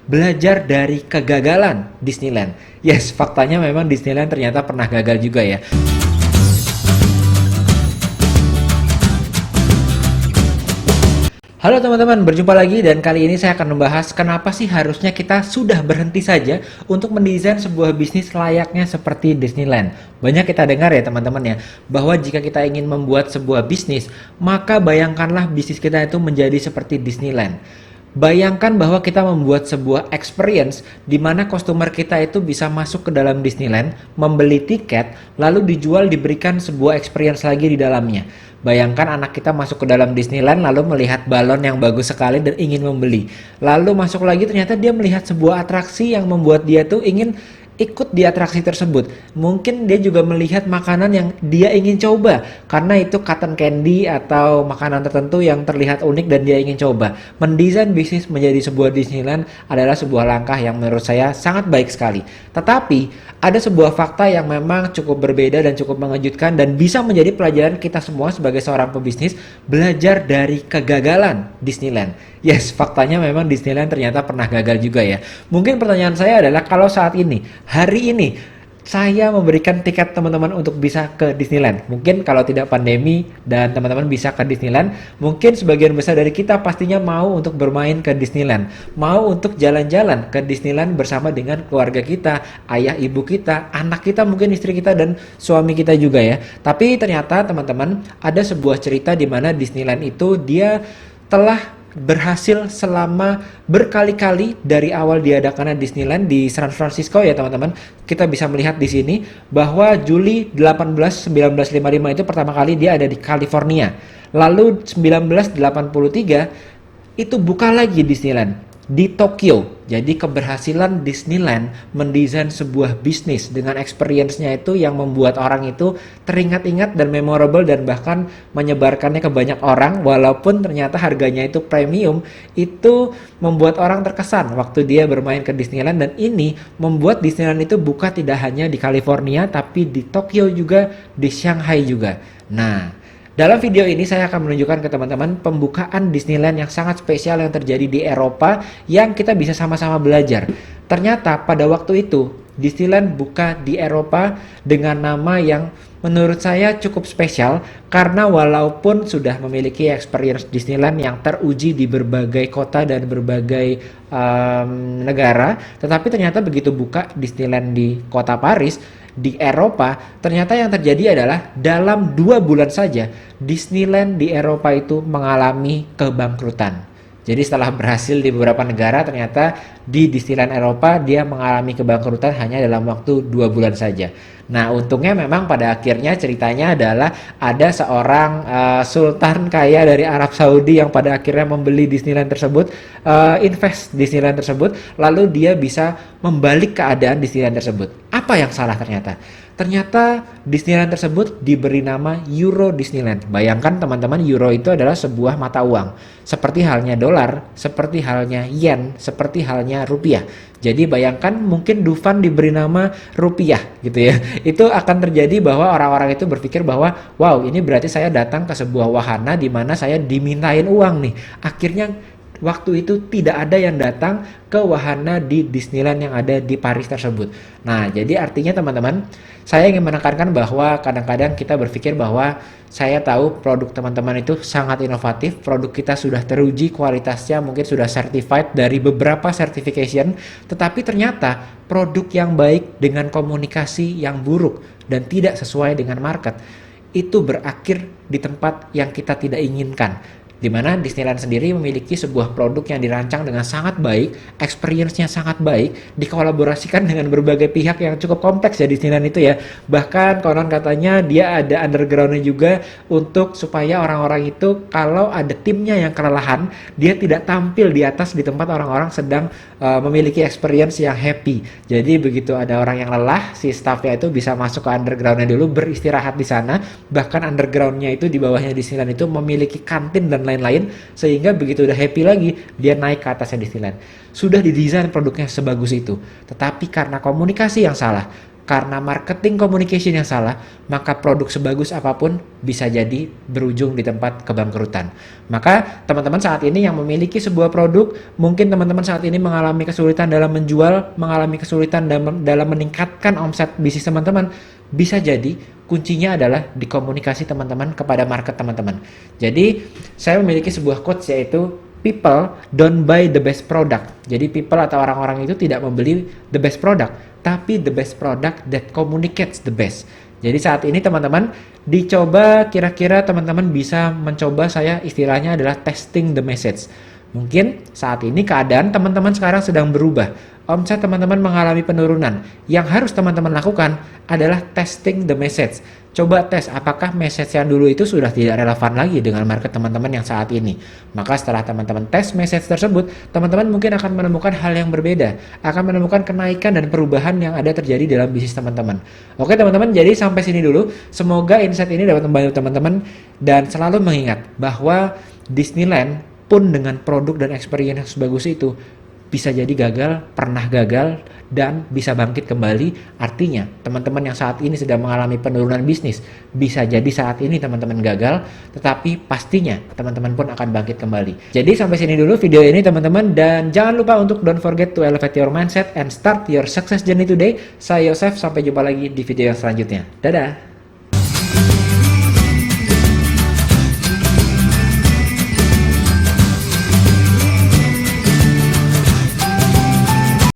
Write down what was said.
belajar dari kegagalan Disneyland. Yes, faktanya memang Disneyland ternyata pernah gagal juga ya. Halo teman-teman, berjumpa lagi dan kali ini saya akan membahas kenapa sih harusnya kita sudah berhenti saja untuk mendesain sebuah bisnis layaknya seperti Disneyland. Banyak kita dengar ya teman-teman ya, bahwa jika kita ingin membuat sebuah bisnis, maka bayangkanlah bisnis kita itu menjadi seperti Disneyland. Bayangkan bahwa kita membuat sebuah experience di mana customer kita itu bisa masuk ke dalam Disneyland, membeli tiket, lalu dijual, diberikan sebuah experience lagi di dalamnya. Bayangkan anak kita masuk ke dalam Disneyland lalu melihat balon yang bagus sekali dan ingin membeli. Lalu masuk lagi ternyata dia melihat sebuah atraksi yang membuat dia tuh ingin ikut di atraksi tersebut. Mungkin dia juga melihat makanan yang dia ingin coba karena itu cotton candy atau makanan tertentu yang terlihat unik dan dia ingin coba. Mendesain bisnis menjadi sebuah Disneyland adalah sebuah langkah yang menurut saya sangat baik sekali. Tetapi ada sebuah fakta yang memang cukup berbeda dan cukup mengejutkan dan bisa menjadi pelajaran kita semua sebagai seorang pebisnis, belajar dari kegagalan Disneyland. Yes, faktanya memang Disneyland ternyata pernah gagal juga ya. Mungkin pertanyaan saya adalah kalau saat ini, hari ini, saya memberikan tiket teman-teman untuk bisa ke Disneyland. Mungkin kalau tidak pandemi dan teman-teman bisa ke Disneyland, mungkin sebagian besar dari kita pastinya mau untuk bermain ke Disneyland. Mau untuk jalan-jalan ke Disneyland bersama dengan keluarga kita, ayah ibu kita, anak kita, mungkin istri kita dan suami kita juga ya. Tapi ternyata teman-teman ada sebuah cerita di mana Disneyland itu dia telah berhasil selama berkali-kali dari awal diadakannya Disneyland di San Francisco ya teman-teman. Kita bisa melihat di sini bahwa Juli 18 1955 itu pertama kali dia ada di California. Lalu 1983 itu buka lagi Disneyland di Tokyo. Jadi keberhasilan Disneyland mendesain sebuah bisnis dengan experience-nya itu yang membuat orang itu teringat-ingat dan memorable dan bahkan menyebarkannya ke banyak orang walaupun ternyata harganya itu premium, itu membuat orang terkesan waktu dia bermain ke Disneyland dan ini membuat Disneyland itu buka tidak hanya di California tapi di Tokyo juga, di Shanghai juga. Nah, dalam video ini saya akan menunjukkan ke teman-teman pembukaan Disneyland yang sangat spesial yang terjadi di Eropa yang kita bisa sama-sama belajar. Ternyata pada waktu itu Disneyland buka di Eropa dengan nama yang menurut saya cukup spesial karena walaupun sudah memiliki experience Disneyland yang teruji di berbagai kota dan berbagai negara, tetapi ternyata begitu buka Disneyland di kota Paris di Eropa, ternyata yang terjadi adalah dalam 2 bulan saja Disneyland di Eropa itu mengalami kebangkrutan. Jadi setelah berhasil di beberapa negara, ternyata di Disneyland Eropa dia mengalami kebangkrutan hanya dalam waktu 2 bulan saja. Nah, untungnya memang pada akhirnya ceritanya adalah ada seorang sultan kaya dari Arab Saudi yang pada akhirnya membeli Disneyland tersebut, invest Disneyland tersebut, lalu dia bisa membalik keadaan Disneyland tersebut. Apa yang salah ternyata? Ternyata Disneyland tersebut diberi nama Euro Disneyland. Bayangkan teman-teman, euro itu adalah sebuah mata uang. Seperti halnya dolar, seperti halnya yen, seperti halnya rupiah. Jadi bayangkan mungkin Dufan diberi nama rupiah gitu ya. Itu akan terjadi bahwa orang-orang itu berpikir bahwa wow, ini berarti saya datang ke sebuah wahana di mana saya dimintain uang nih. Akhirnya waktu itu tidak ada yang datang ke wahana di Disneyland yang ada di Paris tersebut. Nah, jadi artinya teman-teman, saya ingin menekankan bahwa kadang-kadang kita berpikir bahwa saya tahu produk teman-teman itu sangat inovatif, produk kita sudah teruji kualitasnya, mungkin sudah certified dari beberapa certification, tetapi ternyata produk yang baik dengan komunikasi yang buruk dan tidak sesuai dengan market itu berakhir di tempat yang kita tidak inginkan. Di mana Disneyland sendiri memiliki sebuah produk yang dirancang dengan sangat baik, experience-nya sangat baik, dikolaborasikan dengan berbagai pihak yang cukup kompleks ya Disneyland itu ya. Bahkan konon katanya dia ada underground-nya juga untuk supaya orang-orang itu kalau ada timnya yang kelelahan, dia tidak tampil di atas di tempat orang-orang sedang memiliki experience yang happy. Jadi begitu ada orang yang lelah, si staffnya itu bisa masuk ke underground-nya dulu, beristirahat di sana. Bahkan underground-nya itu di bawahnya Disneyland itu memiliki kantin dan lain-lain, sehingga begitu udah happy lagi dia naik ke atasnya Disneyland. Sudah didesain produknya sebagus itu, tetapi karena komunikasi yang salah, karena marketing communication yang salah, maka produk sebagus apapun bisa jadi berujung di tempat kebangkrutan. Maka teman-teman saat ini yang memiliki sebuah produk, mungkin teman-teman saat ini mengalami kesulitan dalam menjual, mengalami kesulitan dalam meningkatkan omset bisnis teman-teman, bisa jadi kuncinya adalah di komunikasi teman-teman kepada market teman-teman. Jadi saya memiliki sebuah quotes yaitu people don't buy the best product. Jadi people atau orang-orang itu tidak membeli the best product, tapi the best product that communicates the best. Jadi saat ini teman-teman dicoba, kira-kira teman-teman bisa mencoba, saya istilahnya adalah testing the message. Mungkin saat ini keadaan teman-teman sekarang sedang berubah. Omset teman-teman mengalami penurunan. Yang harus teman-teman lakukan adalah testing the message. Coba tes apakah message yang dulu itu sudah tidak relevan lagi dengan market teman-teman yang saat ini. Maka setelah teman-teman tes message tersebut, teman-teman mungkin akan menemukan hal yang berbeda. Akan menemukan kenaikan dan perubahan yang ada terjadi dalam bisnis teman-teman. Oke teman-teman, jadi sampai sini dulu. Semoga insight ini dapat membantu teman-teman. Dan selalu mengingat bahwa Disneyland pun dengan produk dan experience yang sebagus itu bisa jadi gagal, pernah gagal, dan bisa bangkit kembali. Artinya teman-teman yang saat ini sedang mengalami penurunan bisnis, bisa jadi saat ini teman-teman gagal, tetapi pastinya teman-teman pun akan bangkit kembali. Jadi sampai sini dulu video ini teman-teman, dan jangan lupa untuk don't forget to elevate your mindset and start your success journey today. Saya Yosef, sampai jumpa lagi di video yang selanjutnya. Dadah!